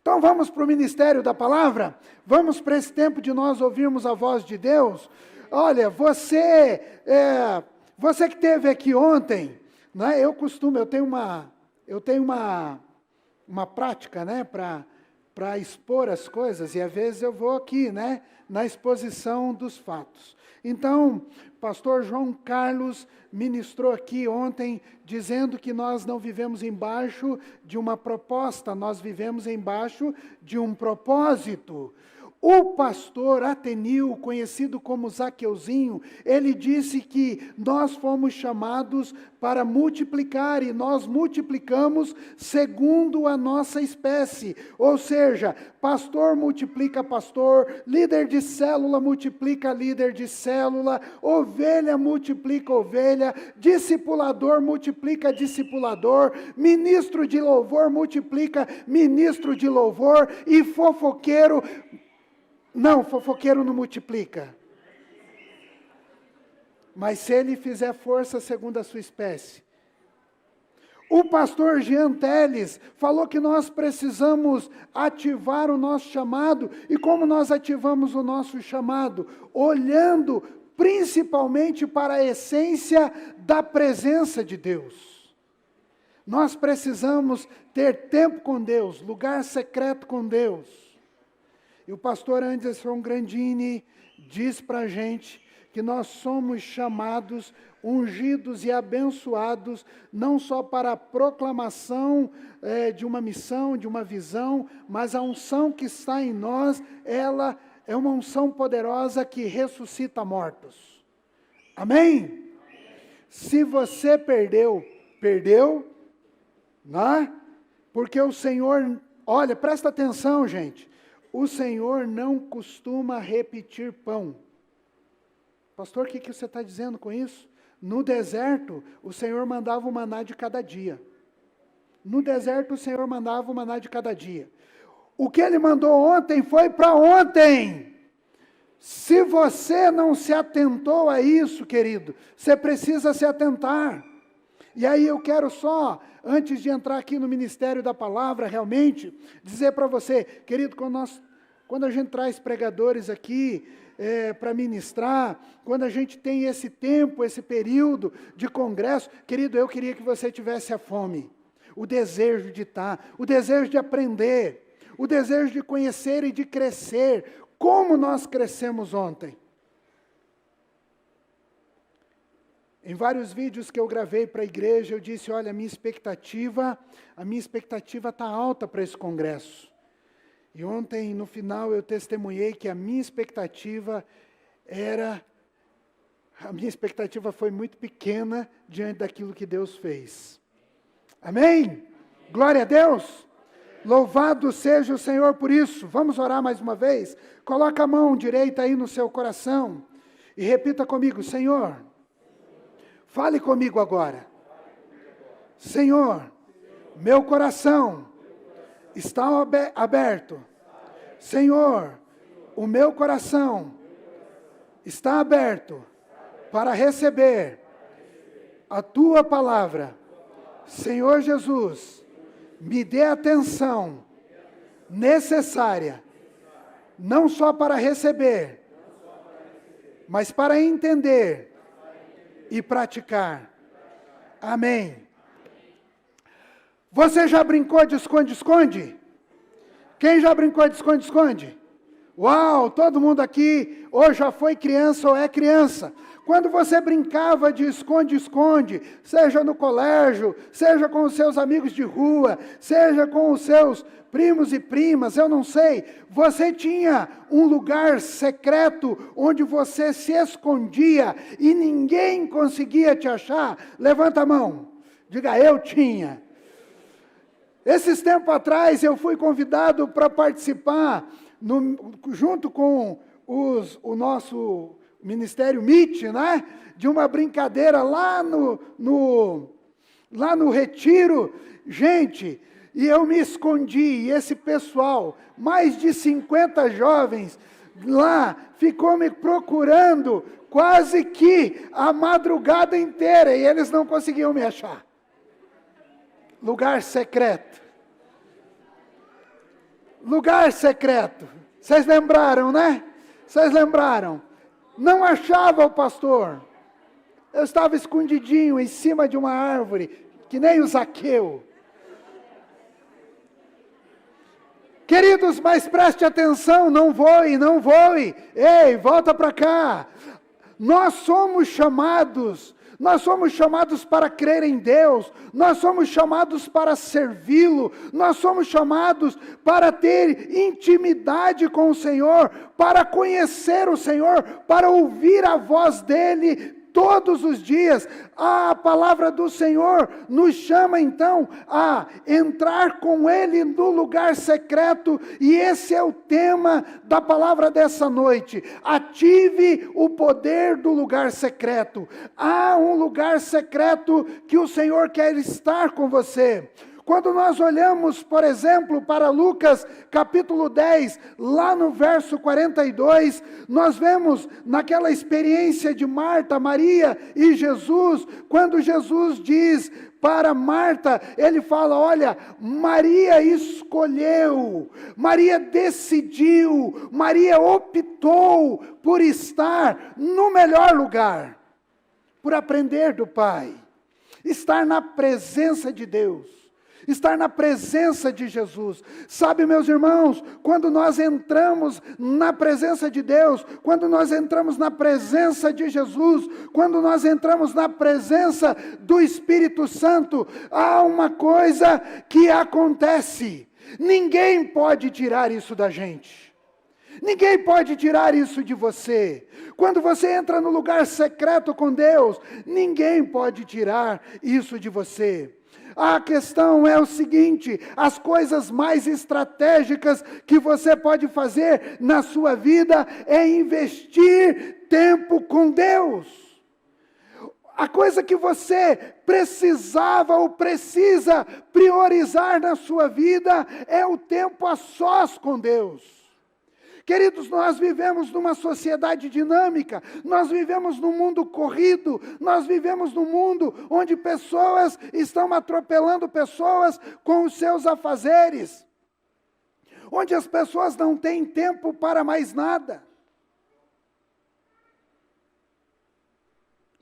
Então vamos para o ministério da palavra? Vamos para esse tempo de nós ouvirmos a voz de Deus? Olha, você que esteve aqui ontem, né, eu tenho uma prática, né, para expor as coisas, e às vezes eu vou aqui, né, na exposição dos fatos. Então, pastor João Carlos ministrou aqui ontem, dizendo que nós não vivemos embaixo de uma proposta, nós vivemos embaixo de um propósito. O pastor Atenil, conhecido como Zaqueuzinho, ele disse que nós fomos chamados para multiplicar, e nós multiplicamos segundo a nossa espécie. Ou seja, pastor multiplica pastor, líder de célula multiplica líder de célula, ovelha multiplica ovelha, discipulador multiplica discipulador, ministro de louvor multiplica ministro de louvor, e fofoqueiro não multiplica. Mas se ele fizer força segundo a sua espécie. O pastor Jean Teles falou que nós precisamos ativar o nosso chamado. E como nós ativamos o nosso chamado? Olhando principalmente para a essência da presença de Deus. Nós precisamos ter tempo com Deus, lugar secreto com Deus. E o pastor Anderson Grandini diz para a gente que nós somos chamados, ungidos e abençoados, não só para a proclamação de uma missão, de uma visão, mas a unção que está em nós, ela é uma unção poderosa que ressuscita mortos. Amém? Se você perdeu, né? Porque o Senhor, olha, presta atenção, gente. O Senhor não costuma repetir pão. Pastor, o que você está dizendo com isso? No deserto, o Senhor mandava o maná de cada dia. No deserto, o Senhor mandava o maná de cada dia. O que Ele mandou ontem foi para ontem. Se você não se atentou a isso, querido, você precisa se atentar. E aí eu quero só, antes de entrar aqui no ministério da palavra, realmente, dizer para você, querido, quando a gente traz pregadores aqui para ministrar, quando a gente tem esse tempo, esse período de congresso, querido, eu queria que você tivesse a fome, o desejo de estar, o desejo de aprender, o desejo de conhecer e de crescer, como nós crescemos ontem. Em vários vídeos que eu gravei para a igreja, eu disse, olha, a minha expectativa está alta para esse congresso. E ontem, no final, eu testemunhei que a minha expectativa foi muito pequena diante daquilo que Deus fez. Amém? Glória a Deus! Louvado seja o Senhor por isso. Vamos orar mais uma vez? Coloca a mão direita aí no seu coração e repita comigo, Senhor, fale comigo agora. Senhor, meu coração está aberto. Senhor, o meu coração está aberto para receber a Tua palavra. Senhor Jesus, me dê a atenção necessária, não só para receber, mas para entender e praticar. Amém. Você já brincou de esconde-esconde? Quem já brincou de esconde-esconde? Uau, todo mundo aqui ou já foi criança ou é criança. Quando você brincava de esconde-esconde, seja no colégio, seja com os seus amigos de rua, seja com os seus primos e primas, eu não sei, você tinha um lugar secreto onde você se escondia e ninguém conseguia te achar? Levanta a mão, diga, eu tinha. Esses tempos atrás eu fui convidado para participar, junto com o nosso Ministério MIT, né? De uma brincadeira lá no retiro. Gente, e eu me escondi, e esse pessoal, mais de 50 jovens lá, ficou me procurando quase que a madrugada inteira, e eles não conseguiam me achar. Lugar secreto. Lugar secreto. Vocês lembraram, né? Vocês lembraram? Não achava o pastor. Eu estava escondidinho em cima de uma árvore, que nem o Zaqueu. Queridos, mas preste atenção, não voe, não voe. Ei, volta para cá. Nós somos chamados para crer em Deus, nós somos chamados para servi-lo, nós somos chamados para ter intimidade com o Senhor, para conhecer o Senhor, para ouvir a voz dEle todos os dias. A palavra do Senhor nos chama então a entrar com Ele no lugar secreto, e esse é o tema da palavra dessa noite. Ative o poder do lugar secreto. Há um lugar secreto que o Senhor quer estar com você. Quando nós olhamos, por exemplo, para Lucas capítulo 10, lá no verso 42, nós vemos naquela experiência de Marta, Maria e Jesus, quando Jesus diz para Marta, ele fala: olha, Maria escolheu, Maria decidiu, Maria optou por estar no melhor lugar, por aprender do Pai, estar na presença de Deus. Estar na presença de Jesus. Sabe, meus irmãos, quando nós entramos na presença de Deus, quando nós entramos na presença de Jesus, quando nós entramos na presença do Espírito Santo, há uma coisa que acontece. Ninguém pode tirar isso da gente. Ninguém pode tirar isso de você. Quando você entra no lugar secreto com Deus, ninguém pode tirar isso de você. A questão é o seguinte: as coisas mais estratégicas que você pode fazer na sua vida é investir tempo com Deus. A coisa que você precisava ou precisa priorizar na sua vida é o tempo a sós com Deus. Queridos, nós vivemos numa sociedade dinâmica, nós vivemos num mundo corrido, nós vivemos num mundo onde pessoas estão atropelando pessoas com os seus afazeres, onde as pessoas não têm tempo para mais nada.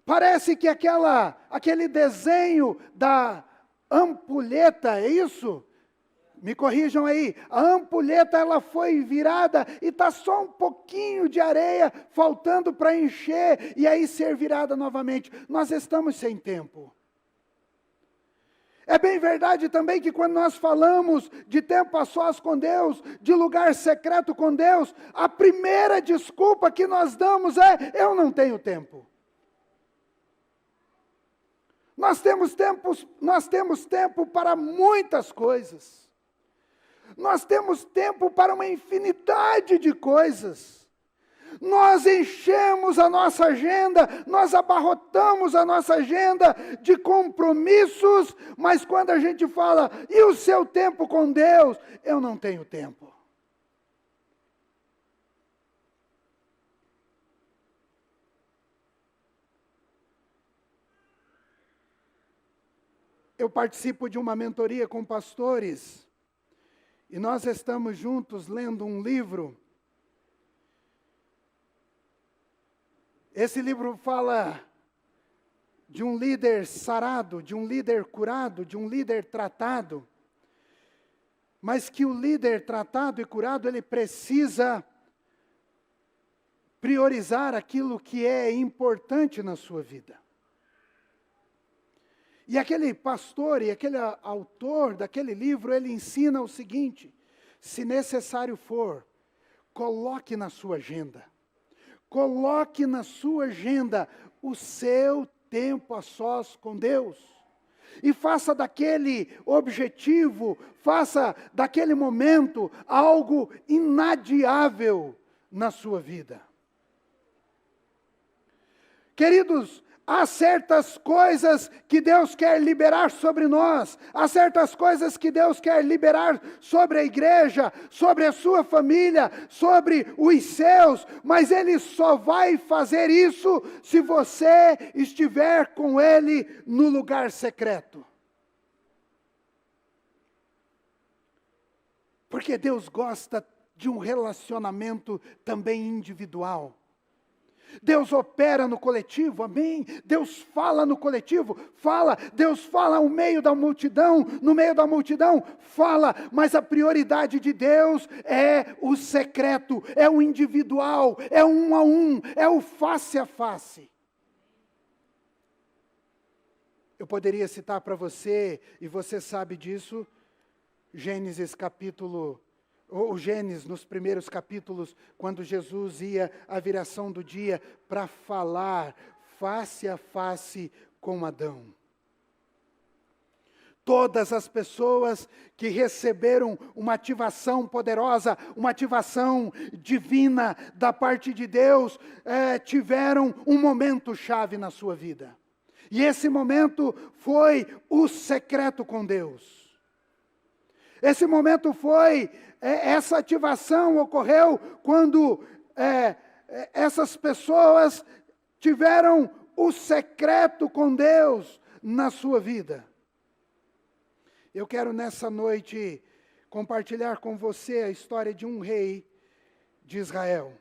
Parece que aquele desenho da ampulheta, é isso? Me corrijam aí, a ampulheta ela foi virada e está só um pouquinho de areia faltando para encher e aí ser virada novamente. Nós estamos sem tempo. É bem verdade também que quando nós falamos de tempo a sós com Deus, de lugar secreto com Deus, a primeira desculpa que nós damos é: eu não tenho tempo. Nós temos tempo para muitas coisas. Nós temos tempo para uma infinidade de coisas. Nós enchemos a nossa agenda, nós abarrotamos a nossa agenda de compromissos, mas quando a gente fala: e o seu tempo com Deus? Eu não tenho tempo. Eu participo de uma mentoria com pastores, e nós estamos juntos lendo um livro. Esse livro fala de um líder sarado, de um líder curado, de um líder tratado. Mas que o líder tratado e curado, ele precisa priorizar aquilo que é importante na sua vida. E aquele pastor e aquele autor daquele livro, ele ensina o seguinte: se necessário for, coloque na sua agenda. Coloque na sua agenda o seu tempo a sós com Deus. E faça daquele objetivo, faça daquele momento algo inadiável na sua vida. Queridos, há certas coisas que Deus quer liberar sobre nós, há certas coisas que Deus quer liberar sobre a igreja, sobre a sua família, sobre os seus, mas Ele só vai fazer isso se você estiver com Ele no lugar secreto. Porque Deus gosta de um relacionamento também individual. Deus opera no coletivo, amém? Deus fala no coletivo, fala. Deus fala no meio da multidão, fala. Mas a prioridade de Deus é o secreto, é o individual, é o um a um, é o face a face. Eu poderia citar para você, e você sabe disso, Gênesis nos primeiros capítulos, quando Jesus ia à viração do dia para falar face a face com Adão. Todas as pessoas que receberam uma ativação poderosa, uma ativação divina da parte de Deus, tiveram um momento chave na sua vida. E esse momento foi o secreto com Deus. Esse momento essa ativação ocorreu quando essas pessoas tiveram o secreto com Deus na sua vida. Eu quero nessa noite compartilhar com você a história de um rei de Israel.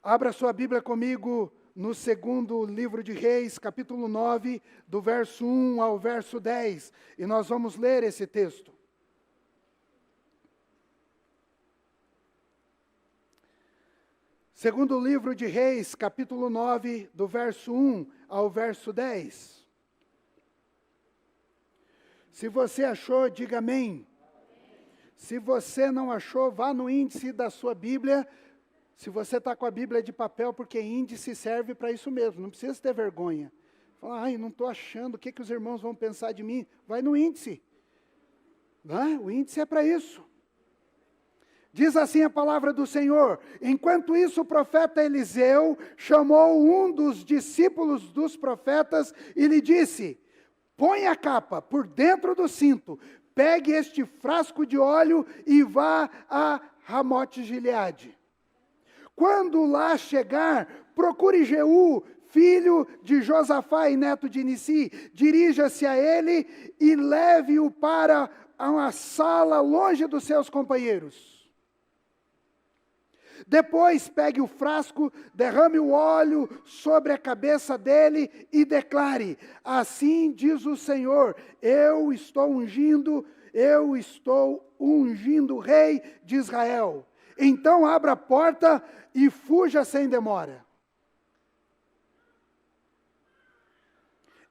Abra sua Bíblia comigo no segundo livro de Reis, capítulo 9, do verso 1 ao verso 10. E nós vamos ler esse texto. Segundo livro de Reis, capítulo 9, do verso 1 ao verso 10. Se você achou, diga amém. Se você não achou, vá no índice da sua Bíblia. Se você está com a Bíblia de papel, porque índice serve para isso mesmo, não precisa ter vergonha. Fala, não estou achando, o que os irmãos vão pensar de mim? Vai no índice. O índice é para isso. Diz assim a palavra do Senhor: enquanto isso o profeta Eliseu chamou um dos discípulos dos profetas e lhe disse: põe a capa por dentro do cinto, pegue este frasco de óleo e vá a Ramote-Gileade. Quando lá chegar, procure Jeú, filho de Josafá e neto de Nissi, dirija-se a ele e leve-o para uma sala longe dos seus companheiros. Depois pegue o frasco, derrame o óleo sobre a cabeça dele e declare: assim diz o Senhor, eu estou ungindo o rei de Israel. Então abra a porta e fuja sem demora.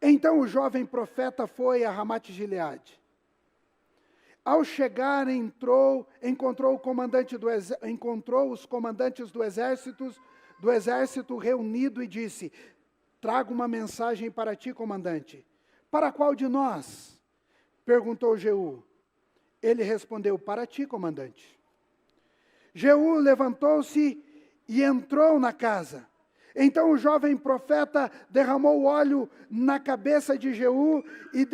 Então o jovem profeta foi a Ramote-Gileade. Ao chegar, encontrou os comandantes do exército reunido e disse: trago uma mensagem para ti, comandante. Para qual de nós? Perguntou Jeú. Ele respondeu: para ti, comandante. Jeú levantou-se e entrou na casa. Então o jovem profeta derramou óleo na cabeça de Jeú e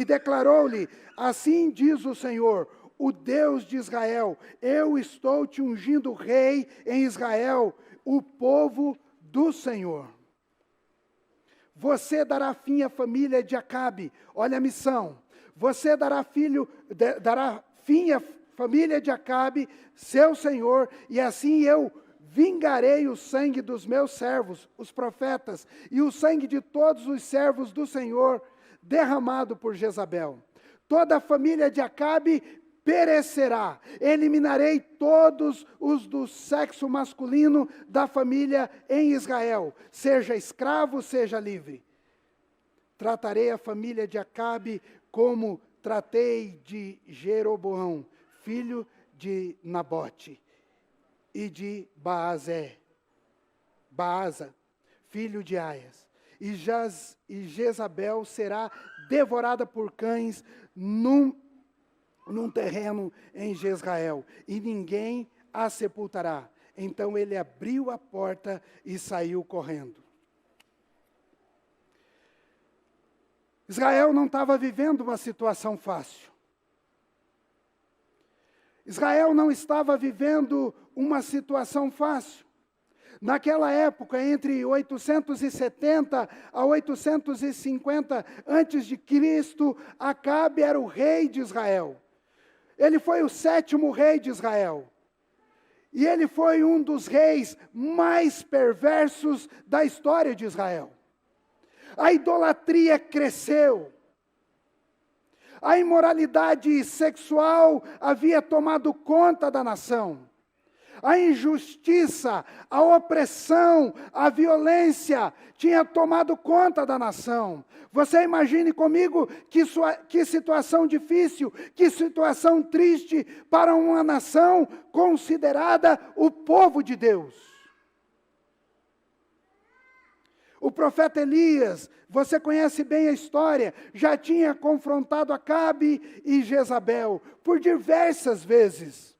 declarou-lhe: assim diz o Senhor, o Deus de Israel, eu estou te ungindo rei em Israel, o povo do Senhor. Você dará fim à família de Acabe. Olha a missão. Você dará fim à família de Acabe, seu senhor, e assim eu vingarei o sangue dos meus servos, os profetas, e o sangue de todos os servos do Senhor, derramado por Jezabel. Toda a família de Acabe perecerá. Eliminarei todos os do sexo masculino da família em Israel, seja escravo, seja livre. Tratarei a família de Acabe como tratei de Jeroboão, filho de Nabote, e de Baasa, filho de Aias. E Jezabel será devorada por cães num terreno em Jezreel, e ninguém a sepultará. Então ele abriu a porta e saiu correndo. Israel não estava vivendo uma situação fácil. Israel não estava vivendo uma situação fácil. Naquela época, entre 870 a 850 a.C., Acabe era o rei de Israel. Ele foi o 7º rei de Israel. E ele foi um dos reis mais perversos da história de Israel. A idolatria cresceu. A imoralidade sexual havia tomado conta da nação. A injustiça, a opressão, a violência tinha tomado conta da nação. Você imagine comigo que situação difícil, que situação triste para uma nação considerada o povo de Deus. O profeta Elias, você conhece bem a história, já tinha confrontado Acabe e Jezabel por diversas vezes.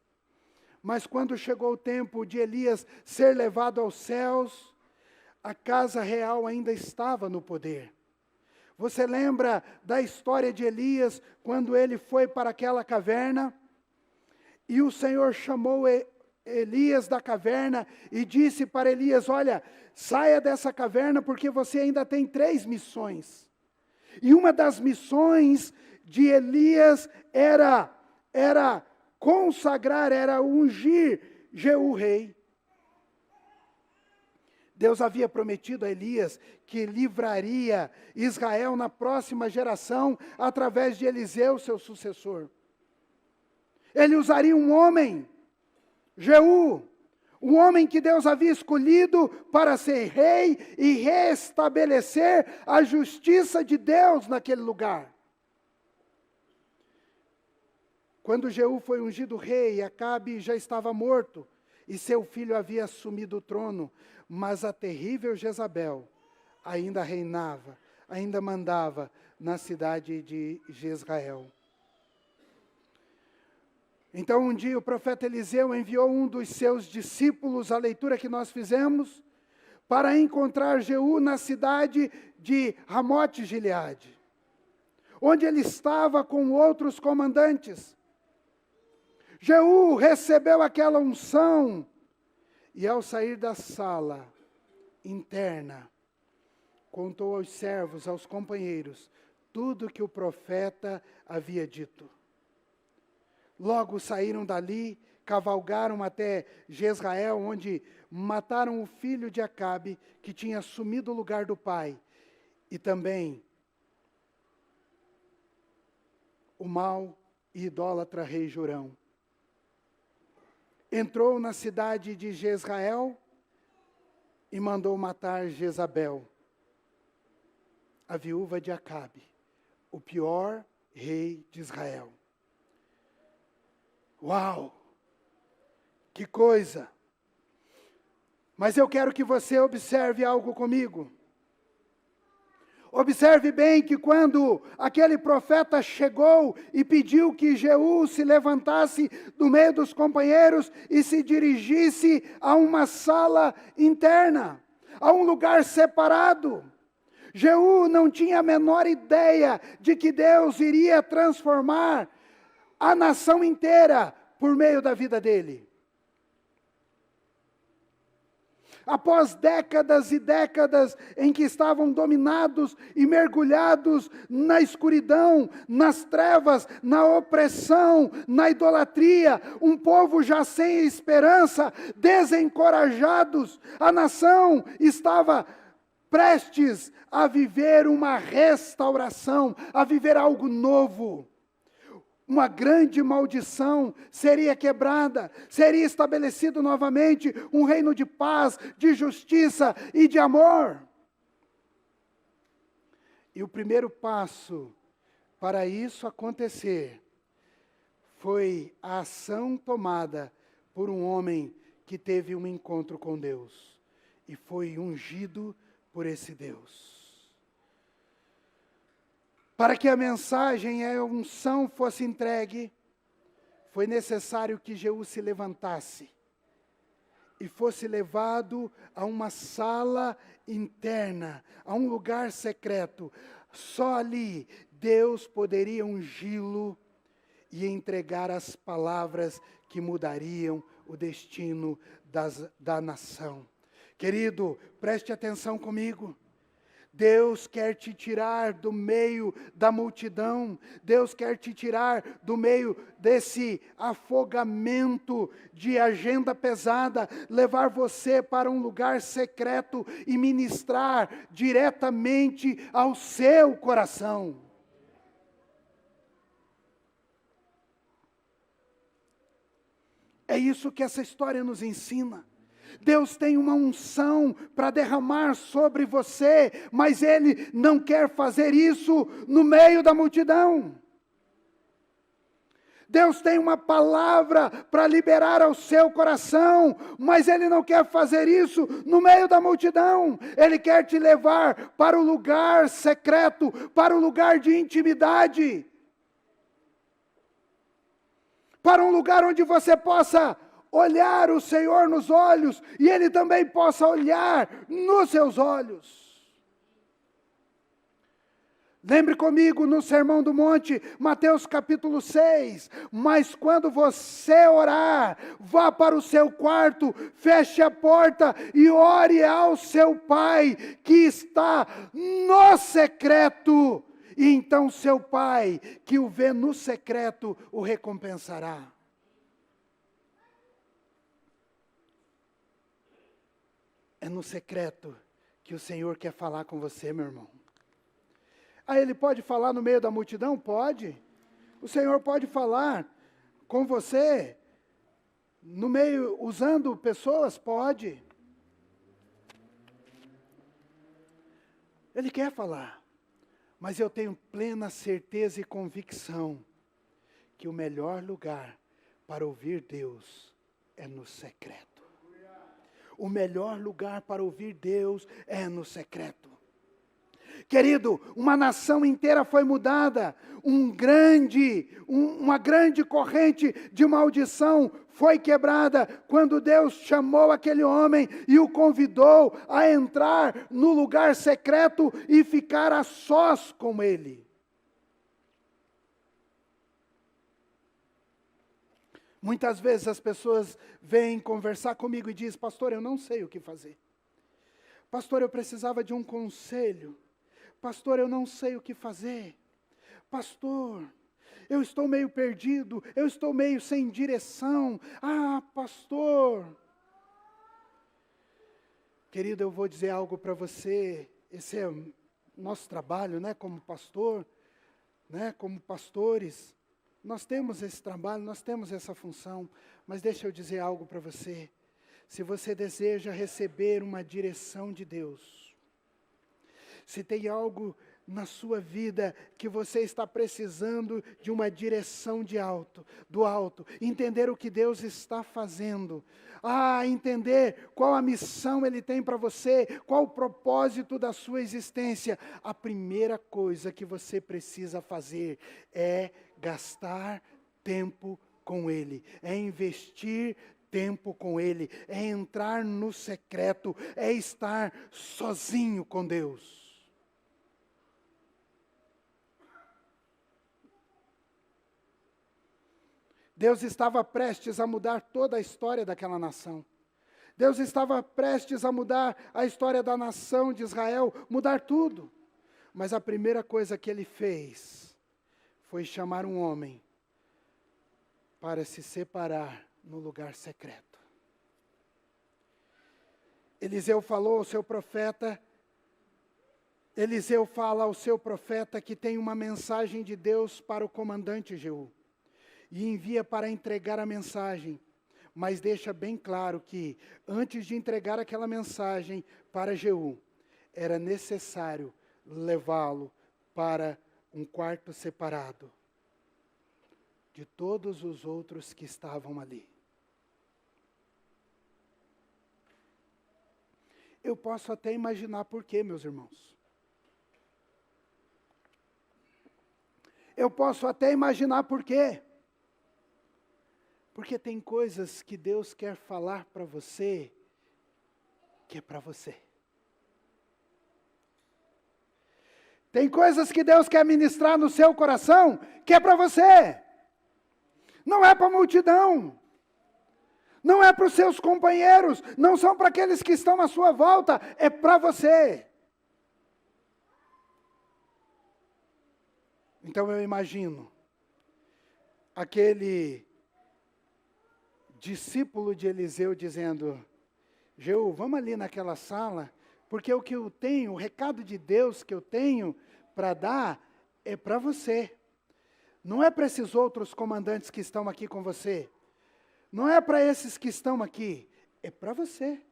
Mas quando chegou o tempo de Elias ser levado aos céus, a casa real ainda estava no poder. Você lembra da história de Elias, quando ele foi para aquela caverna? E o Senhor chamou Elias da caverna e disse para Elias: olha, saia dessa caverna porque você ainda tem 3 missões. E uma das missões de Elias era consagrar, era ungir Jeú rei. Deus havia prometido a Elias que livraria Israel na próxima geração através de Eliseu, seu sucessor. Ele usaria um homem, Jeú, um homem que Deus havia escolhido para ser rei e restabelecer a justiça de Deus naquele lugar. Quando Jeú foi ungido rei, Acabe já estava morto e seu filho havia assumido o trono, mas a terrível Jezabel ainda reinava, ainda mandava na cidade de Jezreel. Então um dia o profeta Eliseu enviou um dos seus discípulos, a leitura que nós fizemos, para encontrar Jeú na cidade de Ramote-Gileade, onde ele estava com outros comandantes. Jeú recebeu aquela unção e ao sair da sala interna, contou aos servos, aos companheiros, tudo que o profeta havia dito. Logo saíram dali, cavalgaram até Jezreel, onde mataram o filho de Acabe, que tinha assumido o lugar do pai, e também o mau e idólatra rei Jorão. Entrou na cidade de Jezreel e mandou matar Jezabel, a viúva de Acabe, o pior rei de Israel. Uau! Que coisa! Mas eu quero que você observe algo comigo. Observe bem que quando aquele profeta chegou e pediu que Jeú se levantasse do meio dos companheiros e se dirigisse a uma sala interna, a um lugar separado, Jeú não tinha a menor ideia de que Deus iria transformar a nação inteira por meio da vida dele. Após décadas e décadas em que estavam dominados e mergulhados na escuridão, nas trevas, na opressão, na idolatria, um povo já sem esperança, desencorajados, a nação estava prestes a viver uma restauração, a viver algo novo. Uma grande maldição seria quebrada, seria estabelecido novamente um reino de paz, de justiça e de amor. E o primeiro passo para isso acontecer foi a ação tomada por um homem que teve um encontro com Deus e foi ungido por esse Deus. Para que a mensagem e a unção fosse entregue, foi necessário que Jeú se levantasse e fosse levado a uma sala interna, a um lugar secreto. Só ali Deus poderia ungí-lo e entregar as palavras que mudariam o destino da nação. Querido, preste atenção comigo. Deus quer te tirar do meio da multidão. Deus quer te tirar do meio desse afogamento de agenda pesada, levar você para um lugar secreto e ministrar diretamente ao seu coração. É isso que essa história nos ensina. Deus tem uma unção para derramar sobre você, mas Ele não quer fazer isso no meio da multidão. Deus tem uma palavra para liberar ao seu coração, mas Ele não quer fazer isso no meio da multidão. Ele quer te levar para o lugar secreto, para o lugar de intimidade, para um lugar onde você possa olhar o Senhor nos olhos, e Ele também possa olhar nos seus olhos. Lembre comigo no Sermão do Monte, Mateus capítulo 6, mas quando você orar, vá para o seu quarto, feche a porta e ore ao seu Pai, que está no secreto, e então seu Pai, que o vê no secreto, o recompensará. É no secreto que o Senhor quer falar com você, meu irmão. Ele pode falar no meio da multidão? Pode. O Senhor pode falar com você no meio, usando pessoas? Pode. Ele quer falar. Mas eu tenho plena certeza e convicção que o melhor lugar para ouvir Deus é no secreto. O melhor lugar para ouvir Deus é no secreto. Querido, uma nação inteira foi mudada. Uma grande corrente de maldição foi quebrada quando Deus chamou aquele homem e o convidou a entrar no lugar secreto e ficar a sós com ele. Muitas vezes as pessoas vêm conversar comigo e dizem: pastor, eu não sei o que fazer. Pastor, eu precisava de um conselho. Pastor, eu não sei o que fazer. Pastor, eu estou meio perdido, eu estou meio sem direção. Pastor. Querido, eu vou dizer algo para você. Esse é o nosso trabalho, né, como pastor, né, como pastores. Nós temos esse trabalho, nós temos essa função, mas deixa eu dizer algo para você. Se você deseja receber uma direção de Deus, se tem algo na sua vida que você está precisando de uma direção do alto, entender o que Deus está fazendo, entender qual a missão Ele tem para você, qual o propósito da sua existência, a primeira coisa que você precisa fazer é gastar tempo com Ele, é investir tempo com Ele, é entrar no secreto, é estar sozinho com Deus. Deus estava prestes a mudar toda a história daquela nação. Deus estava prestes a mudar a história da nação de Israel, mudar tudo. Mas a primeira coisa que Ele fez foi chamar um homem para se separar no lugar secreto. Eliseu fala ao seu profeta que tem uma mensagem de Deus para o comandante Jeú. E envia para entregar a mensagem, mas deixa bem claro que, antes de entregar aquela mensagem para Jeú, era necessário levá-lo para um quarto separado de todos os outros que estavam ali. Eu posso até imaginar por quê, meus irmãos. Eu posso até imaginar por quê. Porque tem coisas que Deus quer falar para você, que é para você. Tem coisas que Deus quer ministrar no seu coração, que é para você. Não é para a multidão. Não é para os seus companheiros. Não são para aqueles que estão à sua volta. É para você. Então eu imagino aquele discípulo de Eliseu dizendo: Jeú, vamos ali naquela sala, porque o que eu tenho, o recado de Deus que eu tenho para dar é para você. Não é para esses outros comandantes que estão aqui com você. Não é para esses que estão aqui. É para você.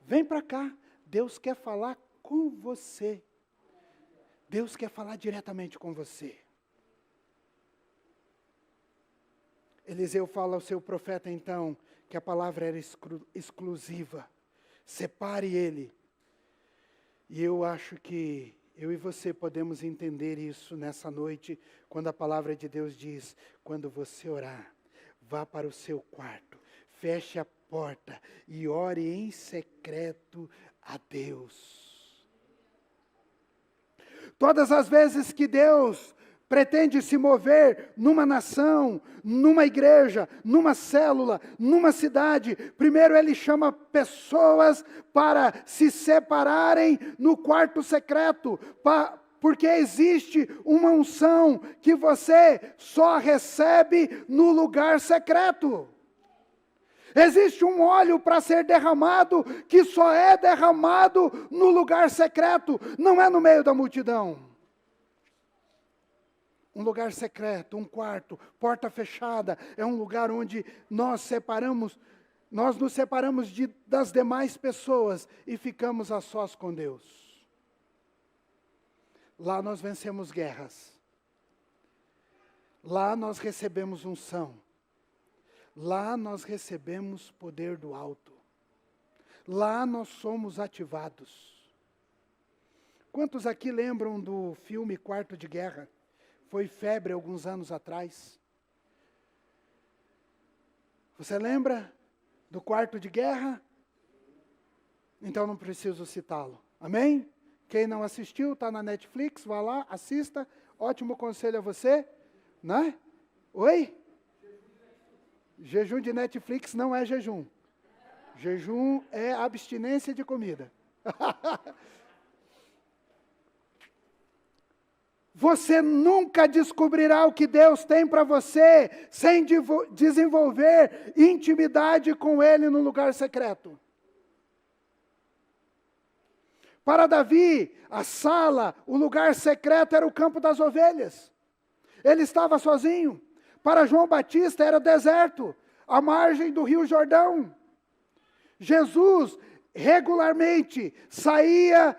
Vem para cá. Deus quer falar com você. Deus quer falar diretamente com você. Eliseu fala ao seu profeta então, que a palavra era exclusiva. Separe ele. E eu acho que eu e você podemos entender isso nessa noite, quando a palavra de Deus diz: quando você orar, vá para o seu quarto, feche a porta e ore em secreto a Deus. Todas as vezes que Deus pretende se mover numa nação, numa igreja, numa célula, numa cidade, primeiro Ele chama pessoas para se separarem no quarto secreto, porque existe uma unção que você só recebe no lugar secreto. Existe um óleo para ser derramado, que só é derramado no lugar secreto, não é no meio da multidão. Um lugar secreto, um quarto, porta fechada, é um lugar onde nós nos separamos das demais pessoas e ficamos a sós com Deus. Lá nós vencemos guerras. Lá nós recebemos unção. Lá nós recebemos poder do alto. Lá nós somos ativados. Quantos aqui lembram do filme Quarto de Guerra? Foi febre alguns anos atrás. Você lembra do Quarto de Guerra? Então não preciso citá-lo. Amém? Quem não assistiu, está na Netflix, vá lá, assista. Ótimo conselho a você. Né? Oi? Jejum de Netflix não é jejum. Jejum é abstinência de comida. Você nunca descobrirá o que Deus tem para você sem desenvolver intimidade com Ele no lugar secreto. Para Davi, a sala, o lugar secreto era o campo das ovelhas. Ele estava sozinho. Para João Batista era deserto, à margem do rio Jordão. Jesus regularmente saía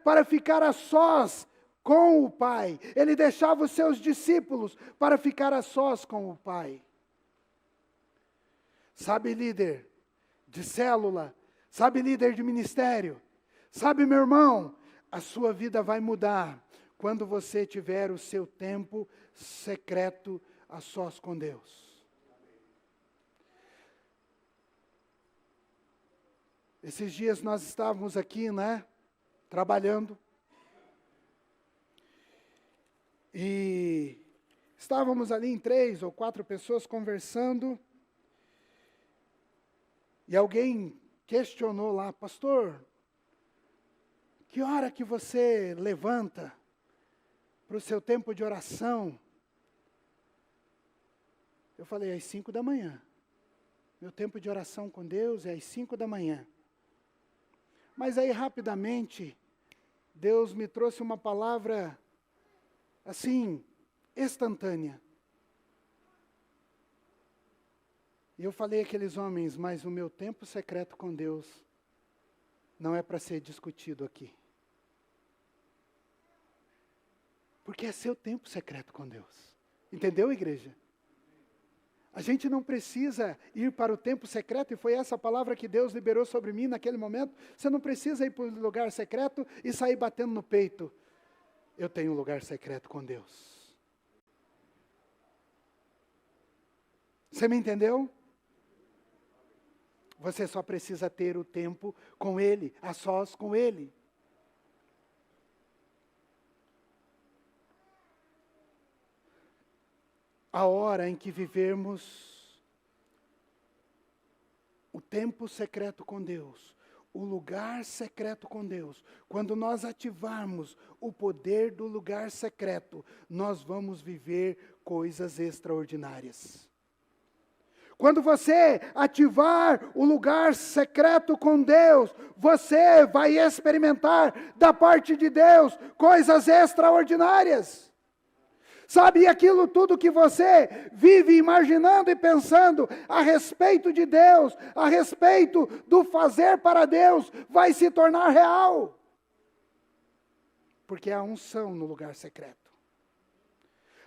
para ficar a sós com o Pai. Ele deixava os seus discípulos para ficar a sós com o Pai. Sabe, líder de célula, sabe, líder de ministério, sabe, meu irmão, a sua vida vai mudar quando você tiver o seu tempo secreto a sós com Deus. Esses dias nós estávamos aqui, trabalhando. E estávamos ali em 3 ou 4 pessoas conversando. E alguém questionou lá: pastor, que hora que você levanta para o seu tempo de oração? Eu falei: às 5 da manhã. Meu tempo de oração com Deus é às 5 da manhã. Mas aí rapidamente, Deus me trouxe uma palavra assim, instantânea. E eu falei àqueles homens: mas o meu tempo secreto com Deus não é para ser discutido aqui. Porque é seu tempo secreto com Deus. Entendeu, igreja? A gente não precisa ir para o tempo secreto, e foi essa palavra que Deus liberou sobre mim naquele momento. Você não precisa ir para o lugar secreto e sair batendo no peito. Eu tenho um lugar secreto com Deus. Você me entendeu? Você só precisa ter o tempo com Ele, a sós com Ele. A hora em que vivermos o tempo secreto com Deus, o lugar secreto com Deus, quando nós ativarmos o poder do lugar secreto, nós vamos viver coisas extraordinárias. Quando você ativar o lugar secreto com Deus, você vai experimentar da parte de Deus coisas extraordinárias. Sabe, aquilo tudo que você vive imaginando e pensando a respeito de Deus, a respeito do fazer para Deus, vai se tornar real. Porque há unção no lugar secreto.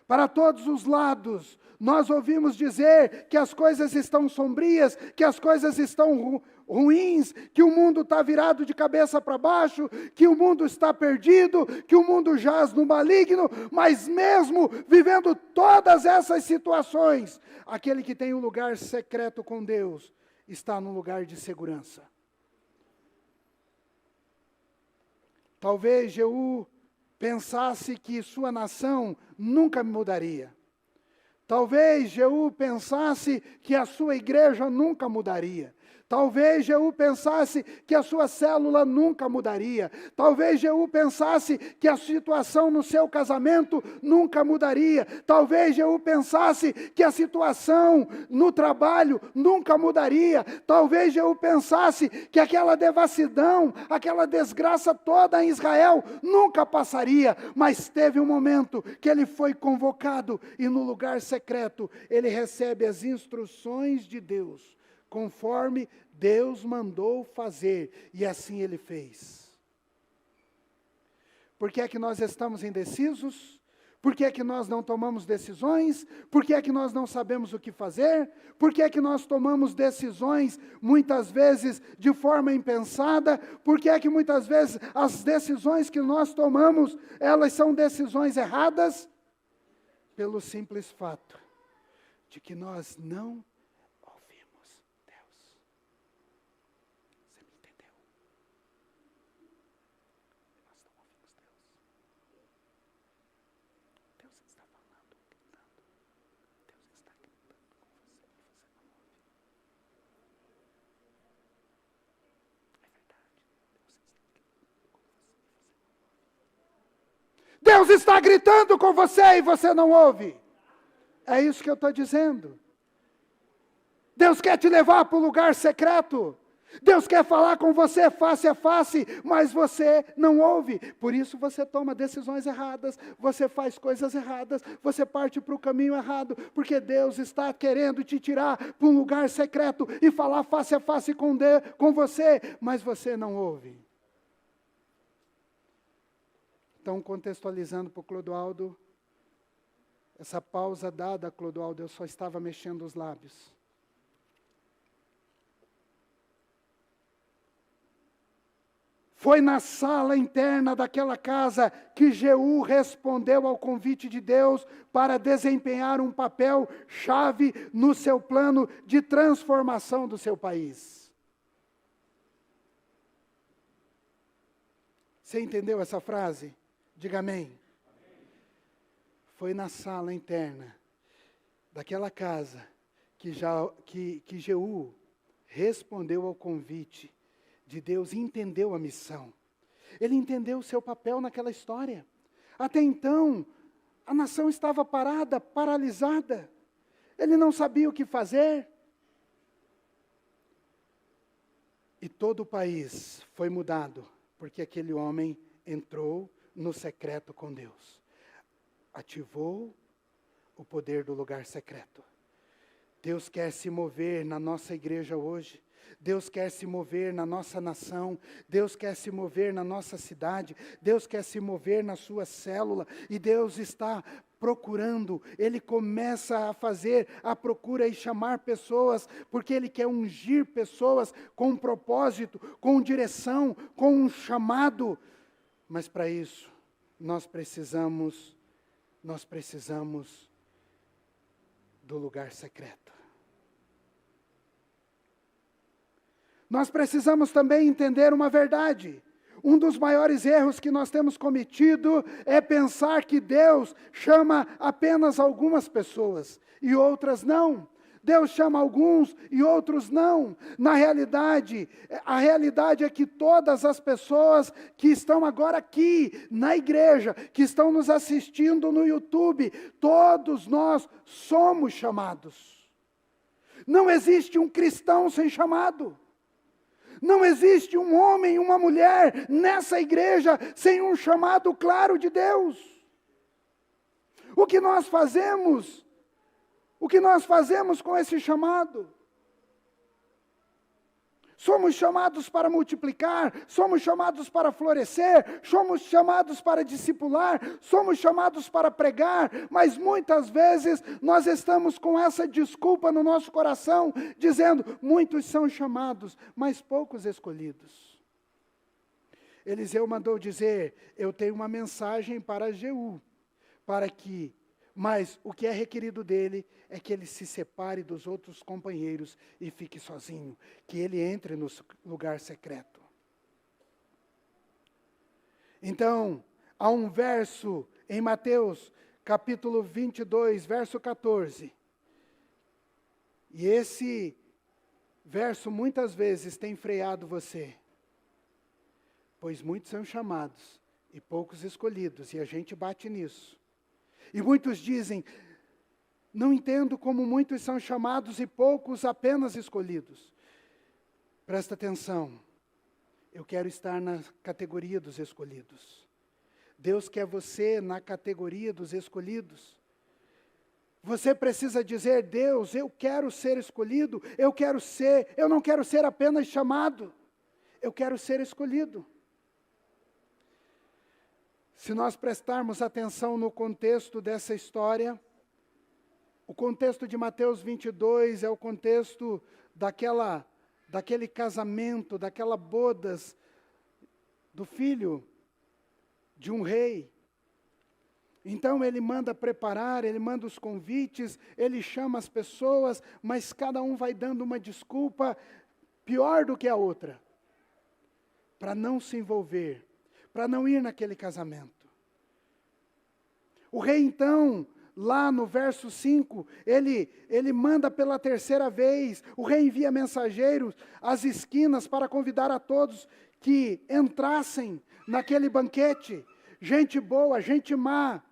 Para todos os lados, nós ouvimos dizer que as coisas estão sombrias, que as coisas estão ruins, que o mundo está virado de cabeça para baixo, que o mundo está perdido, que o mundo jaz no maligno, mas mesmo vivendo todas essas situações, aquele que tem um lugar secreto com Deus, está num lugar de segurança. Talvez Jeú pensasse que sua nação nunca mudaria. Talvez Jeú pensasse que a sua igreja nunca mudaria. Talvez Jeú pensasse que a sua célula nunca mudaria. Talvez Jeú pensasse que a situação no seu casamento nunca mudaria. Talvez Jeú pensasse que a situação no trabalho nunca mudaria. Talvez Jeú pensasse que aquela devassidão, aquela desgraça toda em Israel nunca passaria. Mas teve um momento que ele foi convocado e no lugar secreto ele recebe as instruções de Deus, conforme Deus mandou fazer, e assim ele fez. Por que é que nós estamos indecisos? Por que é que nós não tomamos decisões? Por que é que nós não sabemos o que fazer? Por que é que nós tomamos decisões, muitas vezes, de forma impensada? Por que é que muitas vezes as decisões que nós tomamos, elas são decisões erradas? Pelo simples fato de que nós não Deus está gritando com você e você não ouve. É isso que eu estou dizendo. Deus quer te levar para o lugar secreto. Deus quer falar com você face a face, mas você não ouve. Por isso você toma decisões erradas, você faz coisas erradas, você parte para o caminho errado, porque Deus está querendo te tirar para um lugar secreto e falar face a face com você, mas você não ouve. Então, contextualizando para o Clodoaldo, essa pausa dada a Clodoaldo, eu só estava mexendo os lábios. Foi na sala interna daquela casa que Jeú respondeu ao convite de Deus para desempenhar um papel chave no seu plano de transformação do seu país. Você entendeu essa frase? Diga amém. Foi na sala interna daquela casa que Jeú respondeu ao convite de Deus e entendeu a missão. Ele entendeu o seu papel naquela história. Até então, a nação estava parada, paralisada. Ele não sabia o que fazer. E todo o país foi mudado, porque aquele homem entrou no secreto com Deus. Ativou o poder do lugar secreto. Deus quer se mover na nossa igreja hoje. Deus quer se mover na nossa nação, Deus quer se mover na nossa cidade, Deus quer se mover na sua célula, e Deus está procurando, Ele começa a fazer a procura e chamar pessoas, porque Ele quer ungir pessoas com um propósito, com direção, com um chamado, mas para isso, nós precisamos do lugar secreto. Nós precisamos também entender uma verdade. Um dos maiores erros que nós temos cometido é pensar que Deus chama apenas algumas pessoas e outras não. Deus chama alguns e outros não. Na realidade, a realidade é que todas as pessoas que estão agora aqui na igreja, que estão nos assistindo no YouTube, todos nós somos chamados. Não existe um cristão sem chamado. Não existe um homem e uma mulher nessa igreja sem um chamado claro de Deus. O que nós fazemos? O que nós fazemos com esse chamado? Somos chamados para multiplicar, somos chamados para florescer, somos chamados para discipular, somos chamados para pregar, mas muitas vezes nós estamos com essa desculpa no nosso coração, dizendo, muitos são chamados, mas poucos escolhidos. Eliseu mandou dizer, eu tenho uma mensagem para Jeú, mas o que é requerido dele é que ele se separe dos outros companheiros e fique sozinho, que ele entre no lugar secreto. Então, há um verso em Mateus, capítulo 22, verso 14. E esse verso muitas vezes tem freado você. Pois muitos são chamados e poucos escolhidos, e a gente bate nisso. E muitos dizem, não entendo como muitos são chamados e poucos apenas escolhidos. Presta atenção, eu quero estar na categoria dos escolhidos. Deus quer você na categoria dos escolhidos. Você precisa dizer, Deus, eu quero ser escolhido, eu não quero ser apenas chamado, eu quero ser escolhido. Se nós prestarmos atenção no contexto dessa história, o contexto de Mateus 22 é o contexto daquele casamento, daquela bodas do filho de um rei. Então ele manda preparar, ele manda os convites, ele chama as pessoas, mas cada um vai dando uma desculpa pior do que a outra, para não se envolver, para não ir naquele casamento. O rei então, lá no verso 5, ele manda pela terceira vez, o rei envia mensageiros às esquinas para convidar a todos que entrassem naquele banquete, gente boa, gente má.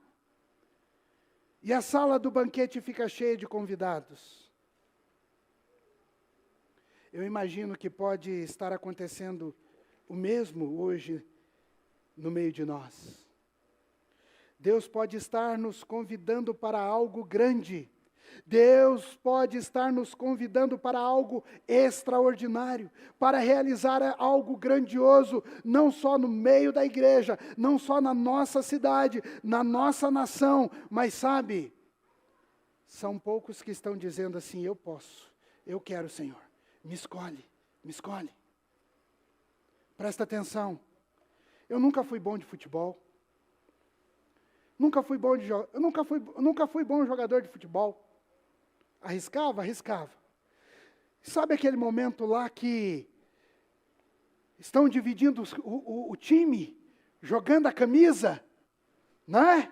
E a sala do banquete fica cheia de convidados. Eu imagino que pode estar acontecendo o mesmo hoje no meio de nós. Deus pode estar nos convidando para algo grande. Deus pode estar nos convidando para algo extraordinário, para realizar algo grandioso, não só no meio da igreja, não só na nossa cidade, na nossa nação, mas sabe, são poucos que estão dizendo assim, eu posso, eu quero, Senhor, me escolhe, me escolhe. Presta atenção, eu nunca fui bom de futebol, nunca fui bom jogador de futebol. Arriscava? Arriscava. Sabe aquele momento lá que estão dividindo o time, jogando a camisa, não é?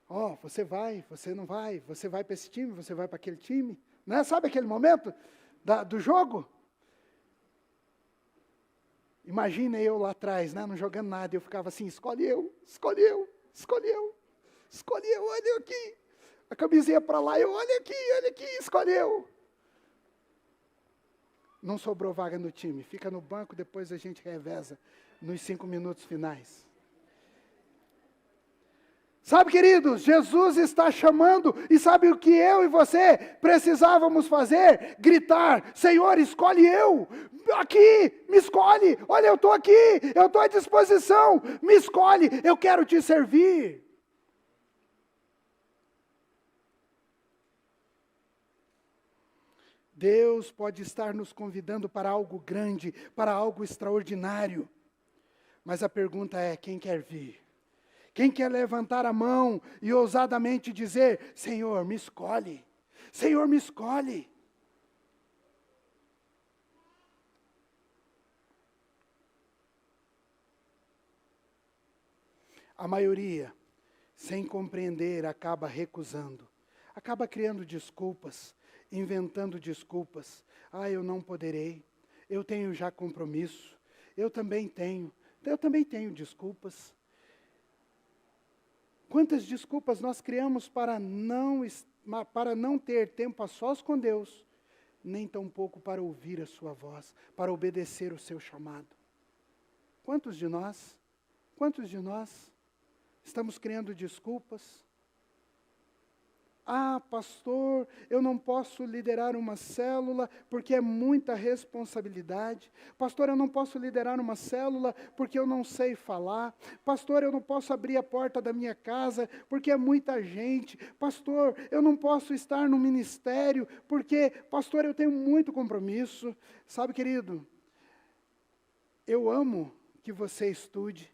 Ó, você vai, você não vai, você vai para esse time, você vai para aquele time, não é? Sabe aquele momento do jogo? Imagina eu lá atrás, né, não jogando nada, eu ficava assim, escolhe eu, olha aqui. A camisinha para lá, olha aqui, escolheu. Não sobrou vaga no time, fica no banco, depois a gente reveza nos 5 minutos finais. Sabe, queridos, Jesus está chamando, e sabe o que eu e você precisávamos fazer? Gritar, Senhor, escolhe eu, aqui, me escolhe, olha, eu estou aqui, eu estou à disposição, me escolhe, eu quero te servir. Deus pode estar nos convidando para algo grande, para algo extraordinário. Mas a pergunta é, quem quer vir? Quem quer levantar a mão e ousadamente dizer, Senhor, me escolhe. Senhor, me escolhe. A maioria, sem compreender, acaba recusando. acaba criando desculpas, inventando desculpas. Ah, eu não poderei, eu tenho já compromisso, eu também tenho desculpas. Quantas desculpas nós criamos para não ter tempo a sós com Deus, nem tampouco para ouvir a sua voz, para obedecer o seu chamado. Quantos de nós estamos criando desculpas? Ah, pastor, eu não posso liderar uma célula porque é muita responsabilidade. Pastor, eu não posso liderar uma célula porque eu não sei falar. Pastor, eu não posso abrir a porta da minha casa porque é muita gente. Pastor, eu não posso estar no ministério porque, pastor, eu tenho muito compromisso. Sabe, querido, eu amo que você estude.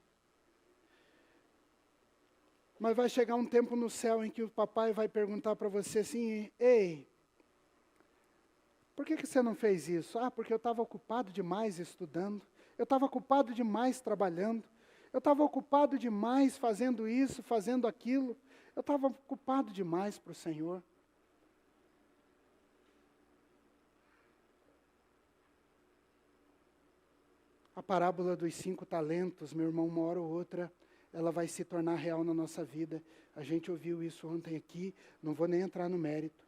Mas vai chegar um tempo no céu em que o papai vai perguntar para você assim: ei, por que você não fez isso? Ah, porque eu estava ocupado demais estudando, eu estava ocupado demais trabalhando, eu estava ocupado demais fazendo isso, fazendo aquilo, eu estava ocupado demais para o Senhor. A parábola dos 5 talentos, meu irmão, uma hora ou outra, ela vai se tornar real na nossa vida. A gente ouviu isso ontem aqui, não vou nem entrar no mérito.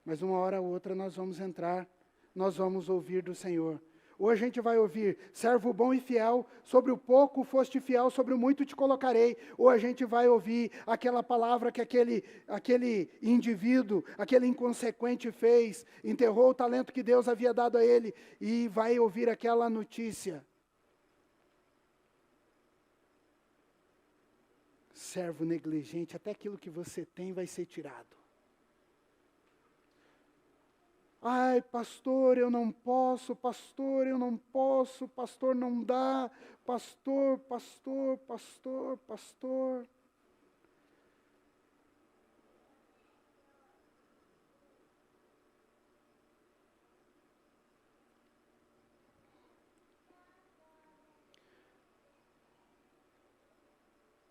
Mas uma hora ou outra nós vamos entrar, nós vamos ouvir do Senhor. Ou a gente vai ouvir: servo bom e fiel, sobre o pouco foste fiel, sobre o muito te colocarei. Ou a gente vai ouvir aquela palavra que aquele indivíduo, aquele inconsequente fez, enterrou o talento que Deus havia dado a ele, e vai ouvir aquela notícia: servo negligente, até aquilo que você tem vai ser tirado. Ai, pastor, eu não posso, pastor, eu não posso, pastor, não dá, pastor.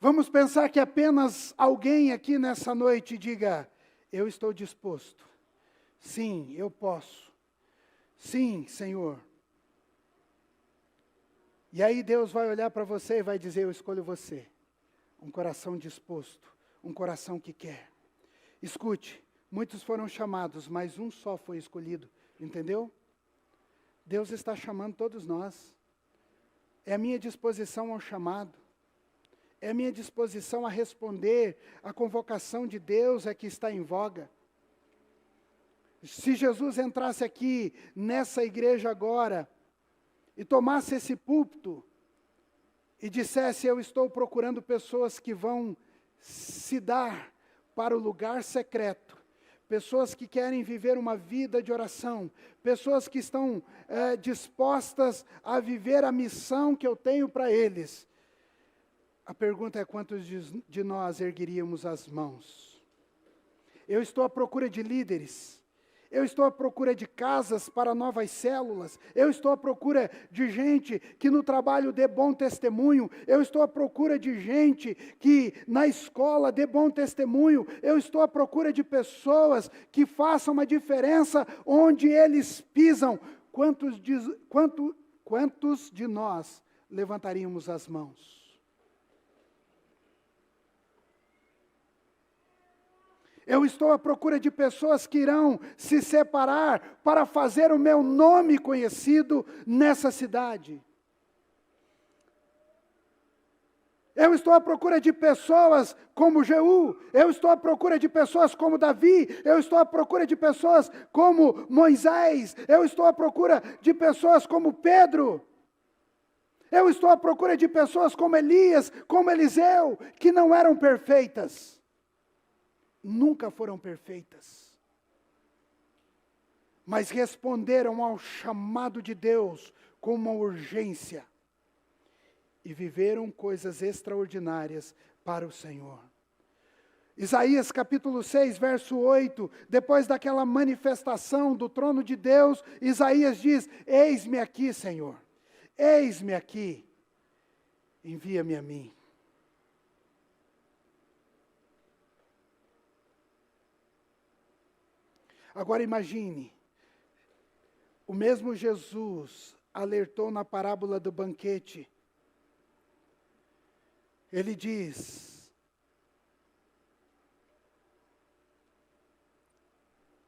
Vamos pensar que apenas alguém aqui nessa noite diga: eu estou disposto. Sim, eu posso. Sim, Senhor. E aí Deus vai olhar para você e vai dizer: eu escolho você. Um coração disposto, um coração que quer. Escute, muitos foram chamados, mas um só foi escolhido. Entendeu? Deus está chamando todos nós. É a minha disposição ao chamado. É a minha disposição a responder à convocação de Deus é que está em voga. Se Jesus entrasse aqui, nessa igreja agora, e tomasse esse púlpito, e dissesse: eu estou procurando pessoas que vão se dar para o lugar secreto, pessoas que querem viver uma vida de oração, pessoas que estão dispostas a viver a missão que eu tenho para eles. A pergunta é: quantos de nós ergueríamos as mãos? Eu estou à procura de líderes. Eu estou à procura de casas para novas células. Eu estou à procura de gente que no trabalho dê bom testemunho. Eu estou à procura de gente que na escola dê bom testemunho. Eu estou à procura de pessoas que façam uma diferença onde eles pisam. Quantos de nós levantaríamos as mãos? Eu estou à procura de pessoas que irão se separar para fazer o meu nome conhecido nessa cidade. Eu estou à procura de pessoas como Jeú. Eu estou à procura de pessoas como Davi. Eu estou à procura de pessoas como Moisés. Eu estou à procura de pessoas como Pedro. Eu estou à procura de pessoas como Elias, como Eliseu, que não eram perfeitas. Nunca foram perfeitas, mas responderam ao chamado de Deus com uma urgência e viveram coisas extraordinárias para o Senhor. Isaías capítulo 6, verso 8, depois daquela manifestação do trono de Deus, Isaías diz: eis-me aqui, Senhor, eis-me aqui, envia-me a mim. Agora imagine, o mesmo Jesus alertou na parábola do banquete. Ele diz,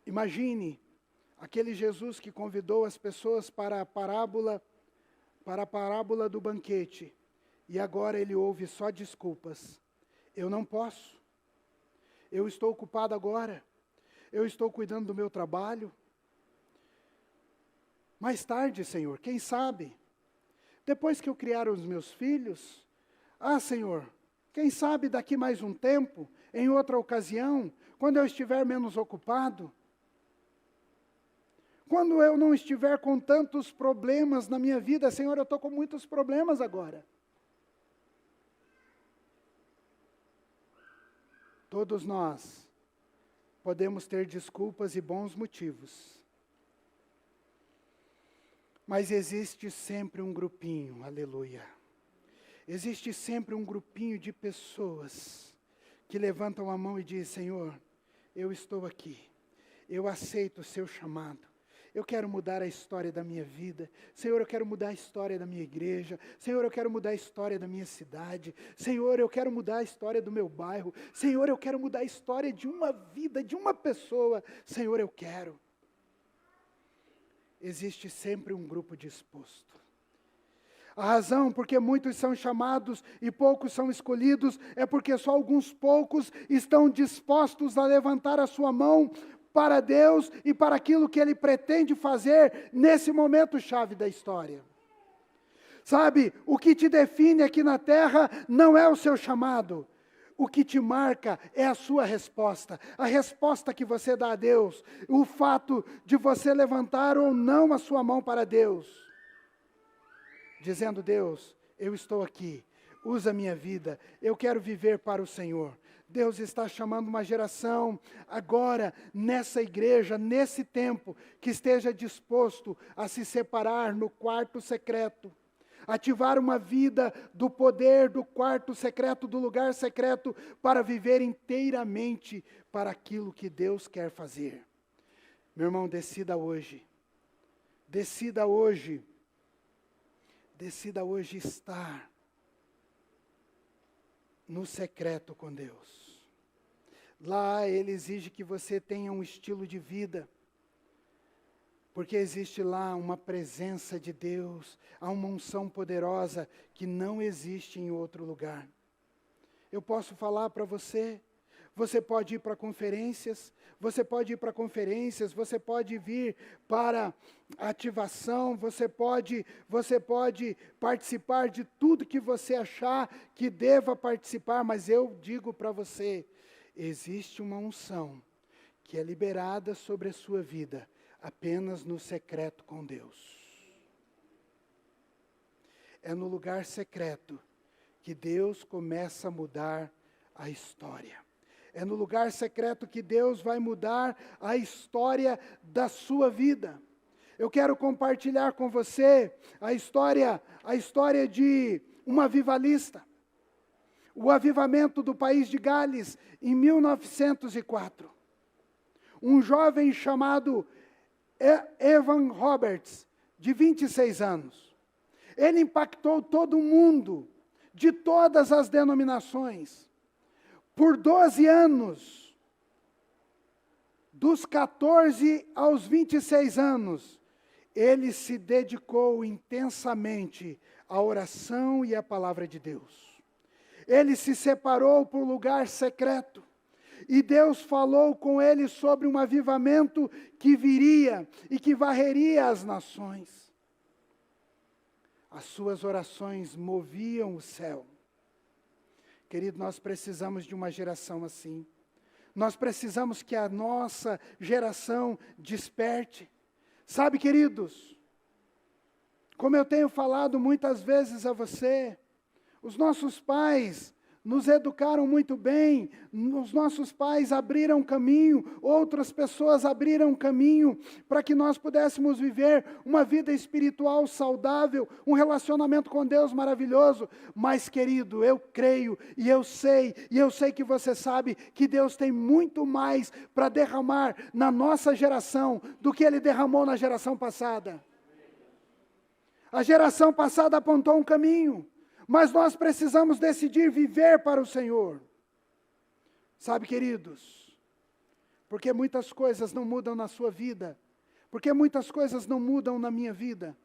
imagine aquele Jesus que convidou as pessoas para a parábola do banquete, e agora ele ouve só desculpas. Eu não posso, eu estou ocupado agora, eu estou cuidando do meu trabalho. Mais tarde, Senhor, quem sabe, depois que eu criar os meus filhos, Senhor, quem sabe daqui mais um tempo, em outra ocasião, quando eu estiver menos ocupado, quando eu não estiver com tantos problemas na minha vida, Senhor, eu estou com muitos problemas agora. Todos nós podemos ter desculpas e bons motivos, mas existe sempre um grupinho, aleluia. Existe sempre um grupinho de pessoas que levantam a mão e dizem, Senhor, eu estou aqui, eu aceito o seu chamado, eu quero mudar a história da minha vida, Senhor, eu quero mudar a história da minha igreja, Senhor, eu quero mudar a história da minha cidade, Senhor, eu quero mudar a história do meu bairro, Senhor, eu quero mudar a história de uma vida, de uma pessoa, Senhor, eu quero. Existe sempre um grupo disposto. A razão porque muitos são chamados e poucos são escolhidos é porque só alguns poucos estão dispostos a levantar a sua mão para Deus e para aquilo que Ele pretende fazer nesse momento chave da história. Sabe, o que te define aqui na terra não é o seu chamado. O que te marca é a sua resposta, a resposta que você dá a Deus, o fato de você levantar ou não a sua mão para Deus. Dizendo, Deus, eu estou aqui, usa a minha vida, eu quero viver para o Senhor. Deus está chamando uma geração agora, nessa igreja, nesse tempo, que esteja disposto a se separar no quarto secreto, ativar uma vida do poder do quarto secreto, do lugar secreto, para viver inteiramente para aquilo que Deus quer fazer. Meu irmão, decida hoje estar no secreto com Deus. Lá Ele exige que você tenha um estilo de vida, porque existe lá uma presença de Deus, há uma unção poderosa que não existe em outro lugar. Eu posso falar para você, você pode ir para conferências, você pode vir para ativação, você pode participar de tudo que você achar que deva participar, mas eu digo para você, existe uma unção que é liberada sobre a sua vida, apenas no secreto com Deus. É no lugar secreto que Deus começa a mudar a história. É no lugar secreto que Deus vai mudar a história da sua vida. Eu quero compartilhar com você a história de um avivalista. O avivamento do país de Gales, em 1904. Um jovem chamado Evan Roberts, de 26 anos. Ele impactou todo mundo, de todas as denominações. Por 12 anos, dos 14 aos 26 anos, ele se dedicou intensamente à oração e à palavra de Deus. Ele se separou para o lugar secreto, e Deus falou com ele sobre um avivamento que viria e que varreria as nações. As suas orações moviam o céu. Querido, nós precisamos de uma geração assim. Nós precisamos que a nossa geração desperte. Sabe, queridos, como eu tenho falado muitas vezes a você, os nossos pais nos educaram muito bem, os nossos pais abriram caminho, outras pessoas abriram caminho para que nós pudéssemos viver uma vida espiritual saudável, um relacionamento com Deus maravilhoso. Mas, querido, eu creio e eu sei que você sabe que Deus tem muito mais para derramar na nossa geração do que Ele derramou na geração passada. A geração passada apontou um caminho, mas nós precisamos decidir viver para o Senhor. Sabe, queridos, porque muitas coisas não mudam na sua vida, porque muitas coisas não mudam na minha vida,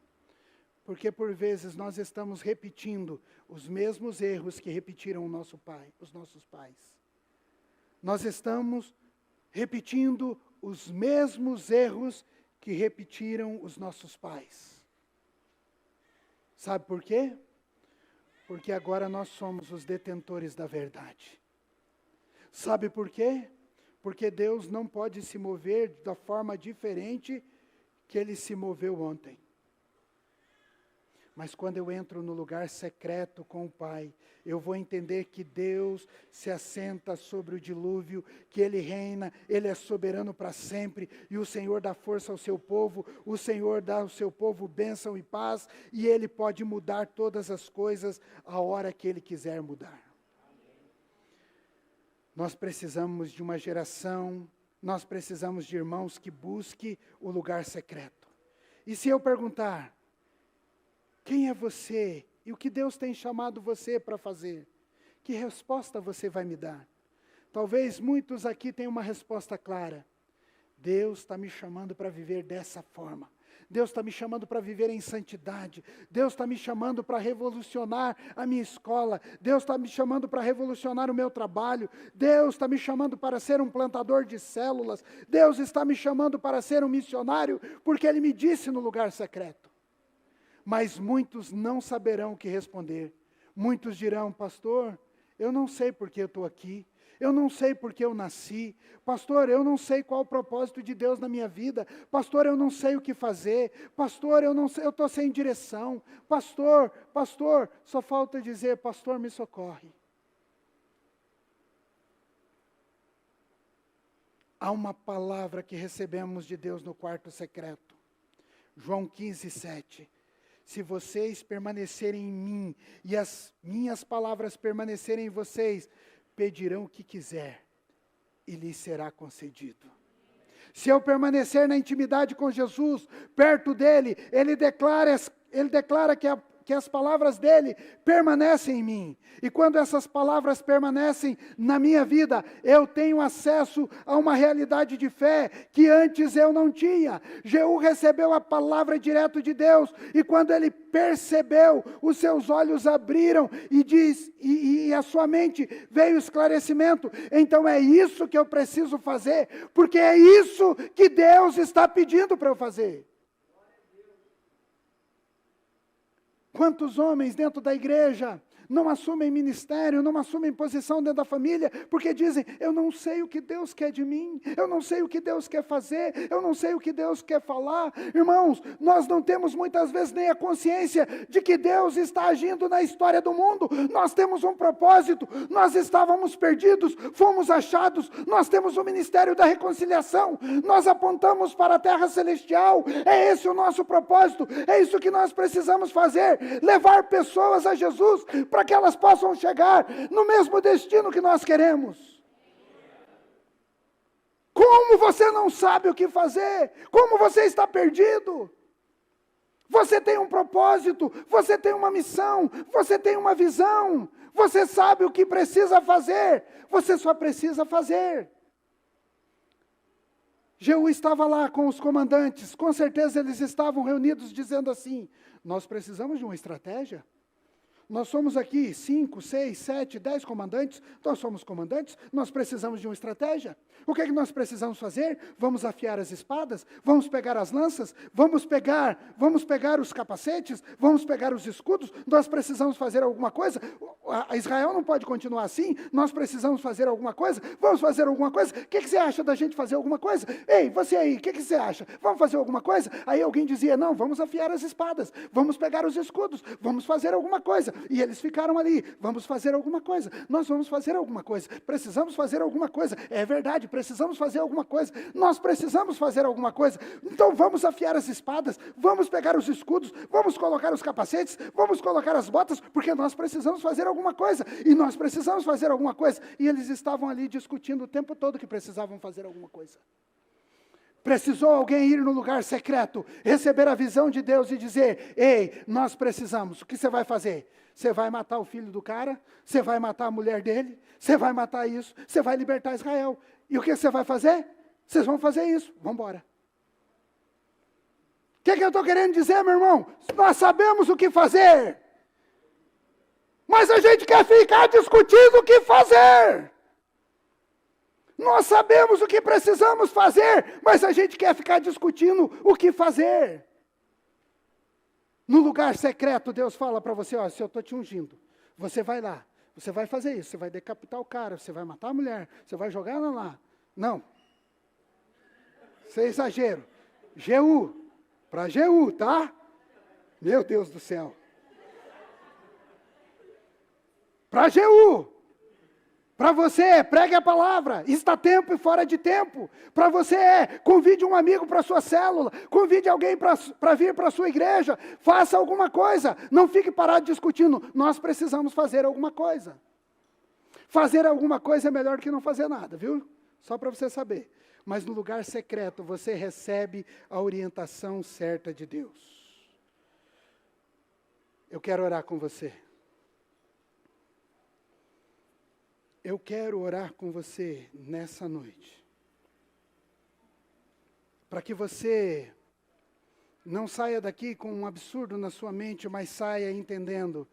porque por vezes nós estamos repetindo os mesmos erros que repetiram os nossos pais. Nós estamos repetindo os mesmos erros que repetiram os nossos pais. Sabe por quê? Porque agora nós somos os detentores da verdade. Sabe por quê? Porque Deus não pode se mover da forma diferente que Ele se moveu ontem. Mas quando eu entro no lugar secreto com o Pai, eu vou entender que Deus se assenta sobre o dilúvio, que Ele reina, Ele é soberano para sempre, e o Senhor dá força ao seu povo, o Senhor dá ao seu povo bênção e paz, e Ele pode mudar todas as coisas a hora que Ele quiser mudar. Nós precisamos de uma geração, nós precisamos de irmãos que busquem o lugar secreto. E se eu perguntar, quem é você e o que Deus tem chamado você para fazer? Que resposta você vai me dar? Talvez muitos aqui tenham uma resposta clara. Deus está me chamando para viver dessa forma. Deus está me chamando para viver em santidade. Deus está me chamando para revolucionar a minha escola. Deus está me chamando para revolucionar o meu trabalho. Deus está me chamando para ser um plantador de células. Deus está me chamando para ser um missionário, porque Ele me disse no lugar secreto. Mas muitos não saberão o que responder. Muitos dirão, pastor, eu não sei porque eu estou aqui. Eu não sei porque eu nasci. Pastor, eu não sei qual o propósito de Deus na minha vida. Pastor, eu não sei o que fazer. Pastor, eu estou sem direção. Pastor, só falta dizer, pastor, me socorre. Há uma palavra que recebemos de Deus no quarto secreto. João 15:7. Se vocês permanecerem em mim e as minhas palavras permanecerem em vocês, pedirão o que quiser e lhes será concedido. Se eu permanecer na intimidade com Jesus, perto dele, ele declara que as palavras dele permanecem em mim. E quando essas palavras permanecem na minha vida, eu tenho acesso a uma realidade de fé que antes eu não tinha. Jeú recebeu a palavra direto de Deus, e quando ele percebeu, os seus olhos abriram e a sua mente veio esclarecimento. Então é isso que eu preciso fazer, porque é isso que Deus está pedindo para eu fazer. Quantos homens dentro da igreja não assumem ministério, não assumem posição dentro da família, porque dizem, eu não sei o que Deus quer de mim, eu não sei o que Deus quer fazer, eu não sei o que Deus quer falar. Irmãos, nós não temos muitas vezes nem a consciência de que Deus está agindo na história do mundo. Nós temos um propósito, nós estávamos perdidos, fomos achados, nós temos o ministério da reconciliação, nós apontamos para a terra celestial, é esse o nosso propósito, é isso que nós precisamos fazer, levar pessoas a Jesus, para que elas possam chegar no mesmo destino que nós queremos. Como você não sabe o que fazer? Como você está perdido? Você tem um propósito, você tem uma missão, você tem uma visão, você sabe o que precisa fazer, você só precisa fazer. Jeú estava lá com os comandantes, com certeza eles estavam reunidos dizendo assim, nós precisamos de uma estratégia. Nós somos aqui 5, 6, 7, 10 comandantes, nós somos comandantes, nós precisamos de uma estratégia. O que é que nós precisamos fazer? Vamos afiar as espadas? Vamos pegar as lanças? Vamos pegar os capacetes? Vamos pegar os escudos? Nós precisamos fazer alguma coisa? A Israel não pode continuar assim, nós precisamos fazer alguma coisa? Vamos fazer alguma coisa? O que você acha da gente fazer alguma coisa? Ei, você aí, o que você acha? Vamos fazer alguma coisa? Aí alguém dizia, não, vamos afiar as espadas, vamos pegar os escudos, vamos fazer alguma coisa. E eles ficaram ali, vamos fazer alguma coisa, nós vamos fazer alguma coisa, precisamos fazer alguma coisa, é verdade, precisamos fazer alguma coisa, nós precisamos fazer alguma coisa, então vamos afiar as espadas, vamos pegar os escudos, vamos colocar os capacetes, vamos colocar as botas, porque nós precisamos fazer alguma coisa, e nós precisamos fazer alguma coisa, e eles estavam ali discutindo o tempo todo que precisavam fazer alguma coisa. Precisou alguém ir no lugar secreto, receber a visão de Deus e dizer, ei, nós precisamos, o que você vai fazer? Você vai matar o filho do cara? Você vai matar a mulher dele? Você vai matar isso? Você vai libertar Israel? E o que você vai fazer? Vocês vão fazer isso, vamos embora. O que eu estou querendo dizer, meu irmão? Nós sabemos o que fazer, mas a gente quer ficar discutindo o que fazer. Nós sabemos o que precisamos fazer, mas a gente quer ficar discutindo o que fazer. No lugar secreto, Deus fala para você, ó, se eu estou te ungindo, você vai lá, você vai fazer isso, você vai decapitar o cara, você vai matar a mulher, você vai jogar ela lá. Não. Isso é exagero. Jeú, para Jeú, tá? Meu Deus do céu. Para Jeú. Para você, pregue a palavra, está tempo e fora de tempo. Para você, convide um amigo para a sua célula, convide alguém para vir para a sua igreja, faça alguma coisa, não fique parado discutindo, nós precisamos fazer alguma coisa. Fazer alguma coisa é melhor que não fazer nada, viu? Só para você saber. Mas no lugar secreto, você recebe a orientação certa de Deus. Eu quero orar com você. Eu quero orar com você nessa noite, para que você não saia daqui com um absurdo na sua mente, mas saia entendendo,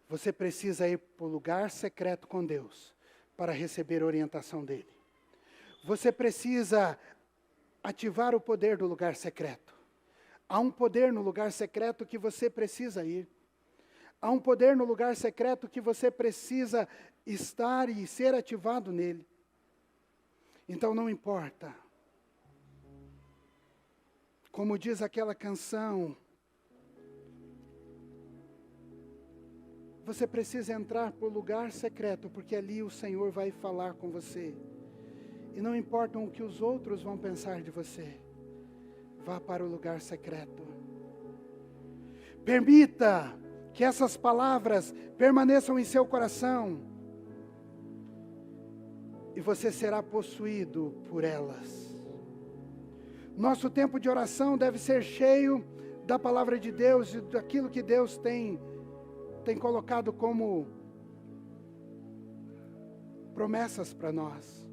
você precisa ir para o lugar secreto com Deus, para receber a orientação dEle. Você precisa ativar o poder do lugar secreto. Há um poder no lugar secreto que você precisa ir. Há um poder no lugar secreto que você precisa estar e ser ativado nele. Então não importa. Como diz aquela canção, você precisa entrar para o lugar secreto, porque ali o Senhor vai falar com você. E não importa o que os outros vão pensar de você. Vá para o lugar secreto. Permita que essas palavras permaneçam em seu coração. E você será possuído por elas. Nosso tempo de oração deve ser cheio da palavra de Deus e daquilo que Deus tem colocado como promessas para nós.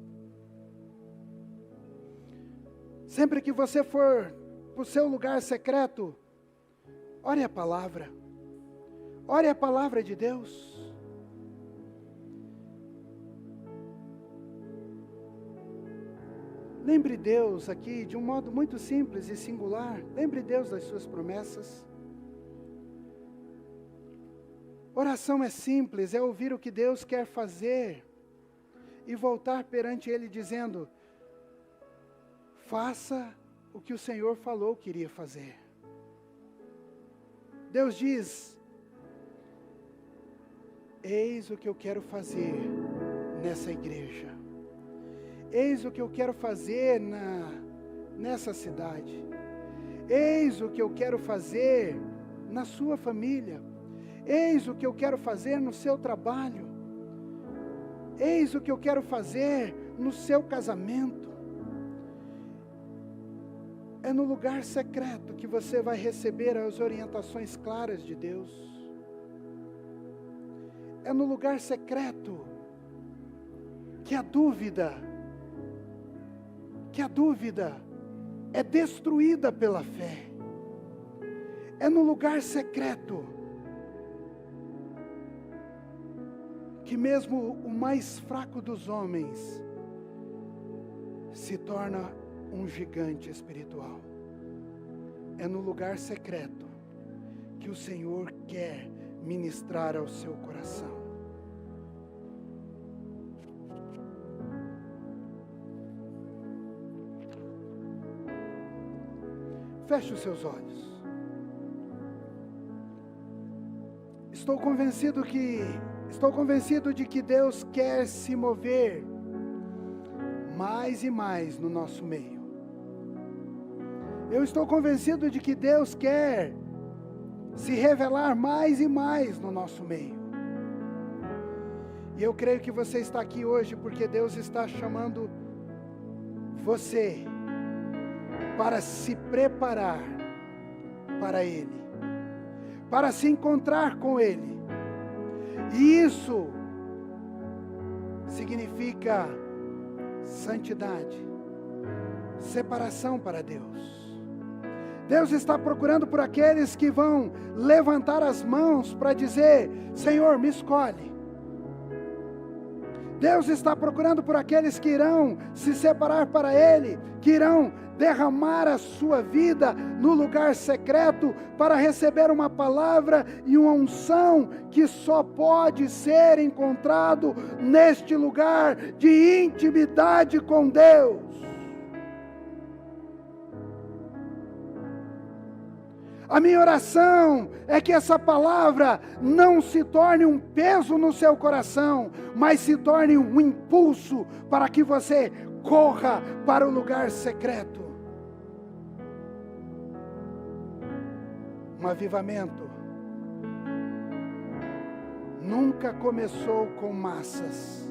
Sempre que você for para o seu lugar secreto, ore a palavra. Ore a palavra de Deus. Lembre Deus aqui de um modo muito simples e singular. Lembre Deus das suas promessas. Oração é simples, é ouvir o que Deus quer fazer e voltar perante Ele dizendo, faça o que o Senhor falou que iria fazer. Deus diz, eis o que eu quero fazer nessa igreja. Eis o que eu quero fazer nessa cidade. Eis o que eu quero fazer na sua família. Eis o que eu quero fazer no seu trabalho. Eis o que eu quero fazer no seu casamento. É no lugar secreto que você vai receber as orientações claras de Deus. É no lugar secreto que a dúvida é destruída pela fé. É no lugar secreto que mesmo o mais fraco dos homens se torna um gigante espiritual. É no lugar secreto que o Senhor quer ministrar ao seu coração. Feche os seus olhos. estou convencido de que Deus quer se mover mais e mais no nosso meio. Eu estou convencido de que Deus quer se revelar mais e mais no nosso meio. E eu creio que você está aqui hoje porque Deus está chamando você para se preparar para Ele, para se encontrar com Ele. E isso significa santidade, separação para Deus. Deus está procurando por aqueles que vão levantar as mãos para dizer: Senhor, me escolhe. Deus está procurando por aqueles que irão se separar para Ele, que irão derramar a sua vida no lugar secreto para receber uma palavra e uma unção que só pode ser encontrado neste lugar de intimidade com Deus. A minha oração é que essa palavra não se torne um peso no seu coração, mas se torne um impulso para que você corra para o lugar secreto. Um avivamento nunca começou com massas.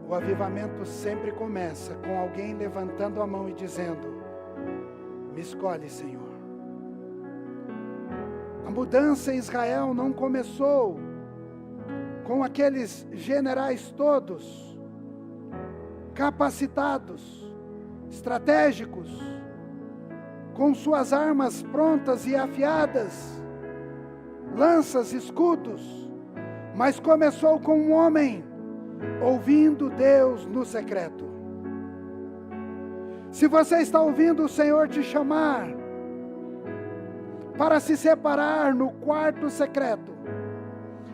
O avivamento sempre começa com alguém levantando a mão e dizendo: me escolhe, Senhor. A mudança em Israel não começou com aqueles generais todos capacitados, estratégicos, com suas armas prontas e afiadas, lanças, escudos, mas começou com um homem ouvindo Deus no secreto. Se você está ouvindo o Senhor te chamar para se separar no quarto secreto,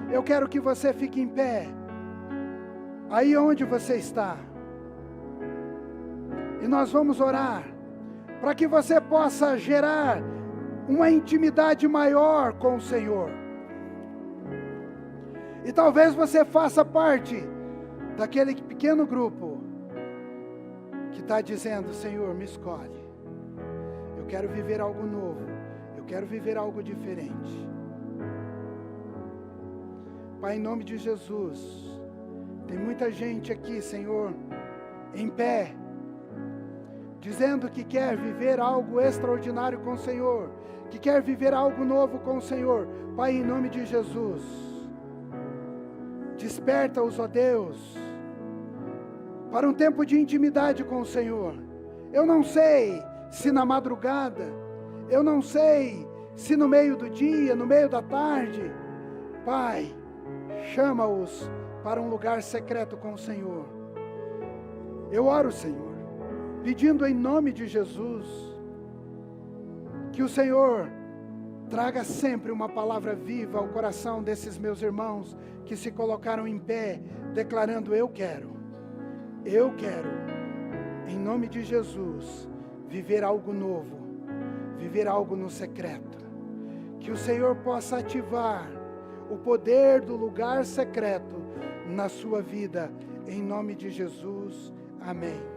eu quero que você fique em pé, aí onde você está, e nós vamos orar, para que você possa gerar uma intimidade maior com o Senhor. E talvez você faça parte daquele pequeno grupo que está dizendo: Senhor, me escolhe. Eu quero viver algo novo. Eu quero viver algo diferente. Pai, em nome de Jesus, tem muita gente aqui, Senhor, em pé, dizendo que quer viver algo extraordinário com o Senhor, que quer viver algo novo com o Senhor. Pai, em nome de Jesus, desperta-os, ó Deus, para um tempo de intimidade com o Senhor. Eu não sei se na madrugada, eu não sei se no meio do dia, no meio da tarde. Pai, chama-os para um lugar secreto com o Senhor. Eu oro, Senhor, pedindo em nome de Jesus, que o Senhor traga sempre uma palavra viva ao coração desses meus irmãos que se colocaram em pé, declarando: eu quero, em nome de Jesus, viver algo novo, viver algo no secreto. Que o Senhor possa ativar o poder do lugar secreto na sua vida, em nome de Jesus, amém.